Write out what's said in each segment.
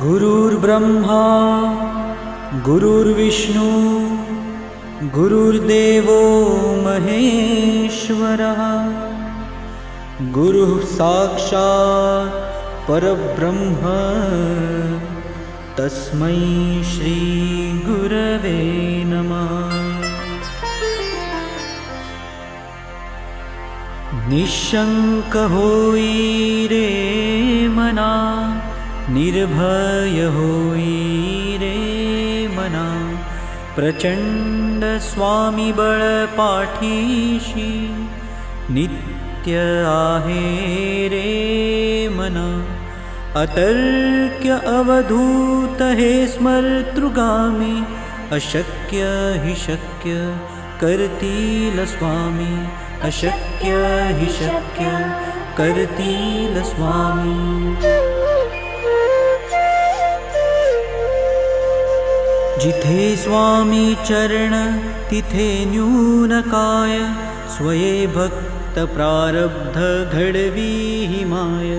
गुरुर्ब्रह्मा गुरुर्विष्णु गुरुर्देवो महेश्वरः गुरुः साक्षात् परब्रह्म तस्मै श्री गुरवे नमः। निशंक होई रे मना, निर्भय होई रे मना, प्रचंड स्वामी बळ पाठीशी नित्य आहे रे मना। अतर्क्य अवधूत हे स्मर्तृगामी, अशक्य हि शक्य करतील स्वामी, अशक्य हि शक्य करतील स्वामी। जिथे स्वामी चरण तिथे न्यून काय, स्वये भक्त प्रारब्ध घडवी ही माय।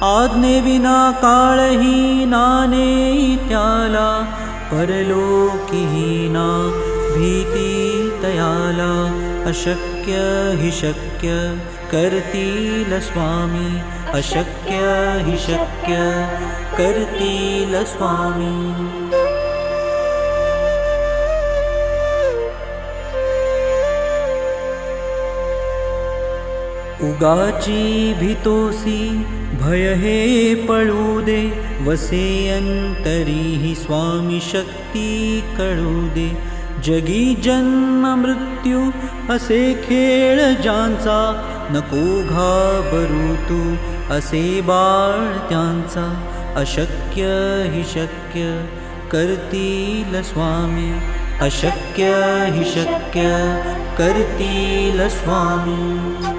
आज्ञेविना काळही नाने त्याला, परलोकीही ना भीती तयाला। अशक्य हि शक्य करतील स्वामी, अशक्य हि शक्य करतील स्वामी। उगाची भीतोसी भय हे पळू दे, वसे अंतरी ही स्वामी शक्ती कळू दे। जगी जन्म मृत्यू असे खेळ ज्यांचा, नको घाबरू तू असे बाळ त्यांचा। अशक्य हि शक्य करतील स्वामी, अशक्य हि शक्य करतील स्वामी।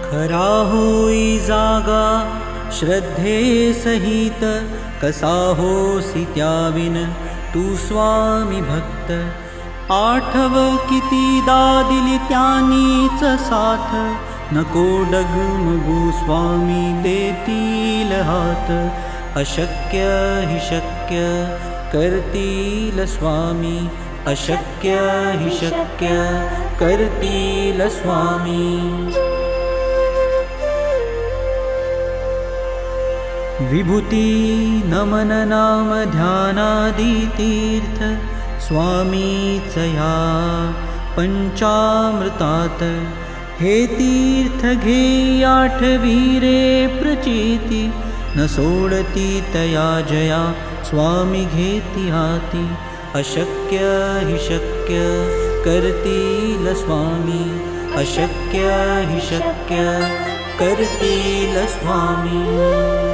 खरा होई जागा श्रद्धे सहित, कसा होसी त्याविन तू स्वामी भक्त। आठव कितीदा दिली त्यांनीच साथ, नको डगमगू स्वामी देतील हात। अशक्य हि शक्य करतील स्वामी, अशक्य हि शक्य करतील स्वामी। विभूती नमन नाम ध्यानादि तीर्थ, स्वामीच या पंचामृतात। हे तीर्थ घे आठवी रे प्रचिती, न सोडती तया जया स्वामी घेती हाती। अशक्य हि शक्य करतील स्वामी, अशक्य हि शक्य करतील स्वामी।